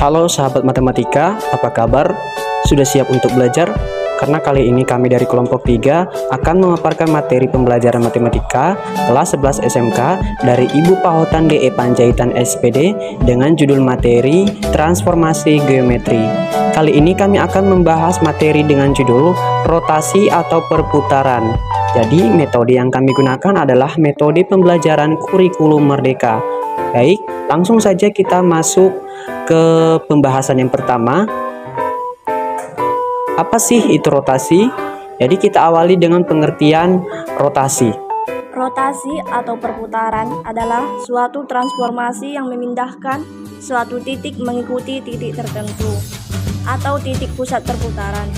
Halo sahabat matematika, apa kabar? Sudah siap untuk belajar? Karena kali ini kami dari kelompok 3 akan memaparkan materi pembelajaran matematika kelas 11 SMK dari Ibu Pahotan DE Panjaitan SPD dengan judul materi Transformasi Geometri. Kali ini kami akan membahas materi dengan judul rotasi atau perputaran. Jadi metode yang kami gunakan adalah metode pembelajaran kurikulum merdeka. Baik, langsung saja kita masuk ke pembahasan yang pertama. Apa sih itu rotasi? Jadi kita awali dengan pengertian rotasi. Rotasi atau perputaran adalah suatu transformasi yang memindahkan suatu titik mengikuti titik tertentu atau titik pusat perputaran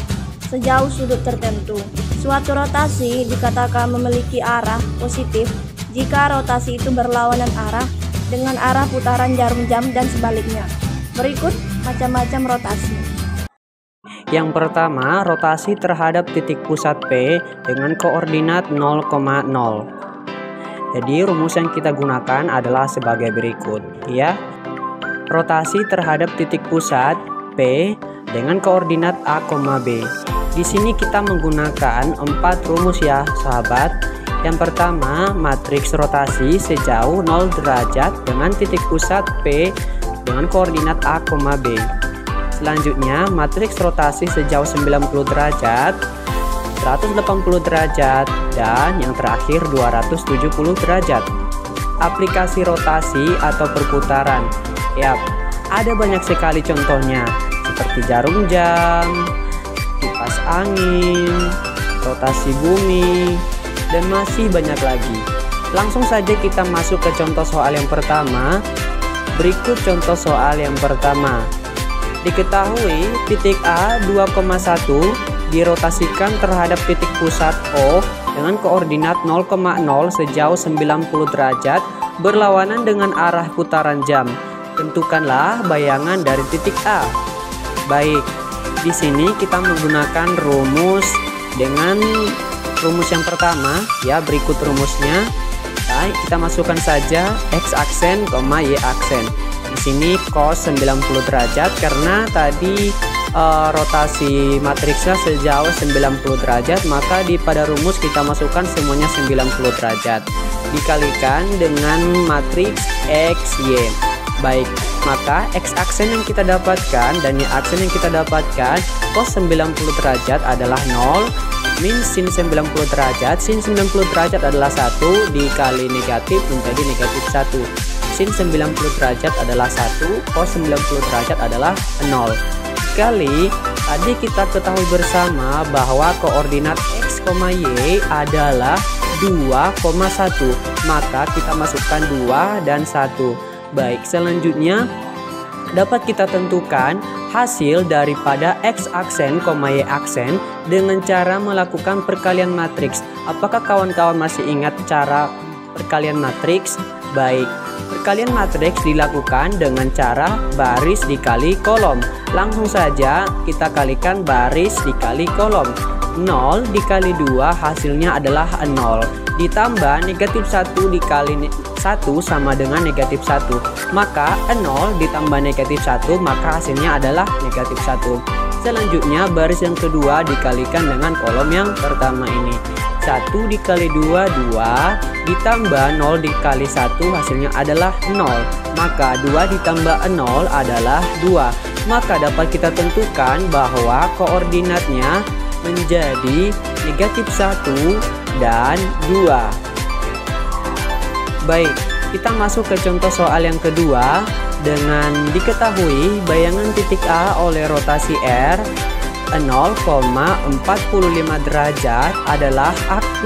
sejauh sudut tertentu. Suatu rotasi dikatakan memiliki arah positif jika rotasi itu berlawanan arah dengan arah putaran jarum jam dan sebaliknya. Berikut macam-macam rotasi. Yang pertama, rotasi terhadap titik pusat P dengan koordinat 0,0. Jadi rumus yang kita gunakan adalah sebagai berikut, ya. Rotasi terhadap titik pusat P dengan koordinat A, B. Di sini kita menggunakan 4 rumus ya, sahabat. Yang pertama, matriks rotasi sejauh 0 derajat dengan titik pusat P dengan koordinat A, B. Selanjutnya, matriks rotasi sejauh 90 derajat, 180 derajat, dan yang terakhir 270 derajat. Aplikasi rotasi atau perputaran. Yap, ada banyak sekali contohnya, seperti jarum jam, kipas angin, rotasi bumi, dan masih banyak lagi. Langsung saja kita masuk ke contoh soal yang pertama. Berikut contoh soal yang pertama. Diketahui titik A 2,1 dirotasikan terhadap titik pusat O dengan koordinat 0,0 sejauh 90 derajat berlawanan dengan arah putaran jam. Tentukanlah bayangan dari titik A. Baik, di sini kita menggunakan rumus dengan rumus yang pertama, ya, berikut rumusnya. Baik, kita masukkan saja X aksen, Y aksen. Di sini cos 90 derajat karena tadi rotasi matriksnya sejauh 90 derajat, maka pada rumus kita masukkan semuanya 90 derajat. Dikalikan dengan matriks X, Y. Baik, maka X aksen yang kita dapatkan dan Y aksen yang kita dapatkan, cos 90 derajat adalah 0. Min sin 90 derajat, sin 90 derajat adalah 1 dikali negatif menjadi negatif 1. Sin 90 derajat adalah 1, cos 90 derajat adalah 0. Kali tadi kita ketahui bersama bahwa koordinat X, Y adalah 2,1. Maka kita masukkan 2 dan 1. Baik, selanjutnya dapat kita tentukan hasil daripada X aksen, Y aksen dengan cara melakukan perkalian matriks. Apakah kawan-kawan masih ingat cara perkalian matriks? Baik, perkalian matriks dilakukan dengan cara baris dikali kolom. Langsung saja kita kalikan baris dikali kolom. 0 dikali 2 hasilnya adalah 0. Ditambah negatif 1 dikali 1 sama dengan negatif 1. Maka 0 ditambah negatif 1 maka hasilnya adalah negatif 1. Selanjutnya baris yang kedua dikalikan dengan kolom yang pertama ini. 1 dikali 2, 2. Ditambah 0 dikali 1 hasilnya adalah 0. Maka 2 ditambah 0 adalah 2. Maka dapat kita tentukan bahwa koordinatnya menjadi negatif 1 dan 2. Baik, kita masuk ke contoh soal yang kedua. Dengan diketahui bayangan titik A oleh rotasi R 0,45 derajat adalah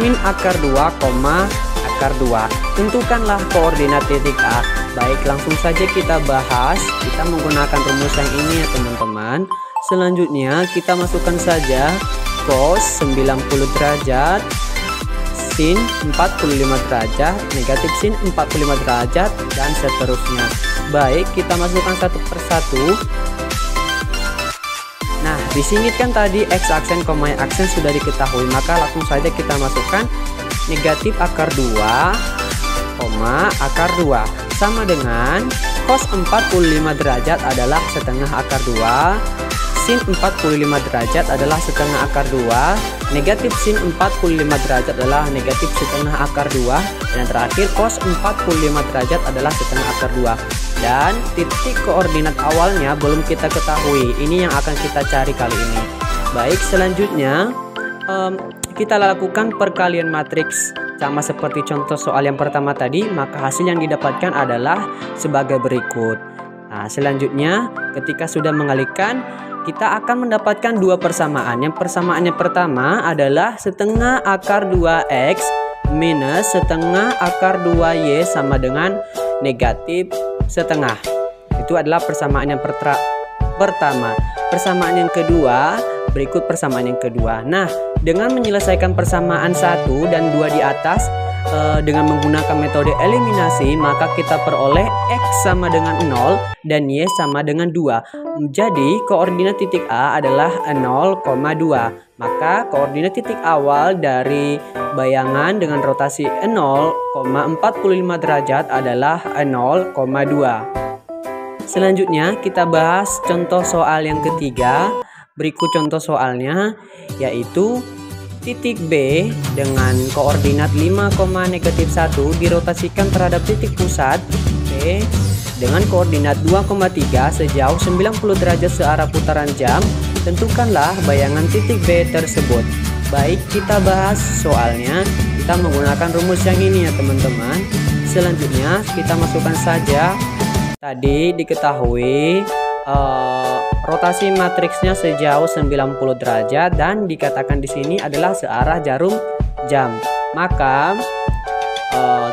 min akar 2, akar 2. Tentukanlah koordinat titik A. Baik, langsung saja kita bahas. Kita menggunakan rumus yang ini ya teman-teman. Selanjutnya kita masukkan saja cos 90 derajat, sin 45 derajat, negatif sin 45 derajat, dan seterusnya. Baik, kita masukkan satu persatu. Nah, di sini kan tadi X aksen, Y aksen sudah diketahui, maka langsung saja kita masukkan negatif akar 2, akar 2 sama dengan cos 45 derajat adalah setengah akar 2, sin 45 derajat adalah setengah akar 2, negatif sin 45 derajat adalah negatif setengah akar 2, dan yang terakhir cos 45 derajat adalah setengah akar 2. Dan titik koordinat awalnya belum kita ketahui, ini yang akan kita cari kali ini. Baik, selanjutnya kita lakukan perkalian matriks sama seperti contoh soal yang pertama tadi, maka hasil yang didapatkan adalah sebagai berikut. Nah, selanjutnya ketika sudah mengalikan, kita akan mendapatkan dua persamaan. Yang persamaan yang pertama adalah setengah akar 2x minus setengah akar 2y sama dengan negatif setengah. Itu adalah persamaan yang pertama. Persamaan yang kedua, berikut persamaan yang kedua. Nah, dengan menyelesaikan persamaan 1 dan 2 di atas dengan menggunakan metode eliminasi, maka kita peroleh x sama dengan 0 dan y sama dengan 2. Jadi koordinat titik A adalah 0,2. Maka koordinat titik awal dari bayangan dengan rotasi 0,45 derajat adalah 0,2. Selanjutnya kita bahas contoh soal yang ketiga. Berikut contoh soalnya, yaitu titik B dengan koordinat 5,-1 dirotasikan terhadap titik pusat P dengan koordinat 2,3 sejauh 90 derajat searah putaran jam. Tentukanlah bayangan titik B tersebut. Baik, kita bahas soalnya. Kita menggunakan rumus yang ini ya teman-teman. Selanjutnya kita masukkan saja. Tadi diketahui rotasi matriksnya sejauh 90 derajat dan dikatakan di sini adalah searah jarum jam. Maka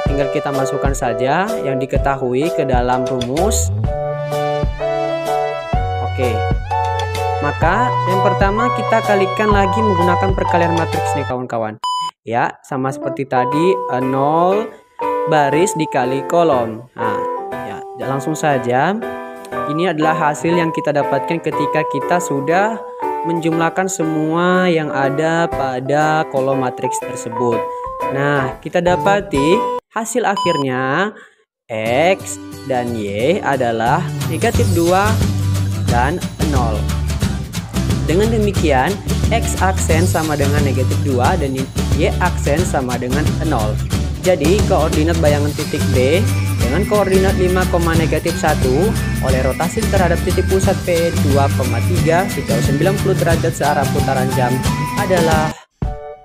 tinggal kita masukkan saja yang diketahui ke dalam rumus. Oke. Maka yang pertama kita kalikan lagi menggunakan perkalian matriks nih kawan-kawan. Ya, sama seperti tadi 0 baris dikali kolom. Nah, ya, langsung saja. Ini adalah hasil yang kita dapatkan ketika kita sudah menjumlahkan semua yang ada pada kolom matriks tersebut. Nah, kita dapati hasil akhirnya X dan Y adalah negatif 2 dan 0. Dengan demikian, X aksen sama dengan negatif 2 dan Y aksen sama dengan 0. Jadi, koordinat bayangan titik B dengan koordinat 5,-1 oleh rotasi terhadap titik pusat P 2,3 sejauh 90 derajat searah putaran jam adalah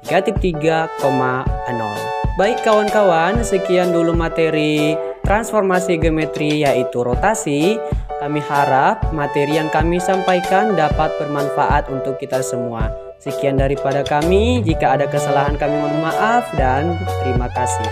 negatif 3,0. Baik kawan-kawan, sekian dulu materi transformasi geometri yaitu rotasi. Kami harap materi yang kami sampaikan dapat bermanfaat untuk kita semua. Sekian daripada kami. Jika ada kesalahan kami mohon maaf dan terima kasih.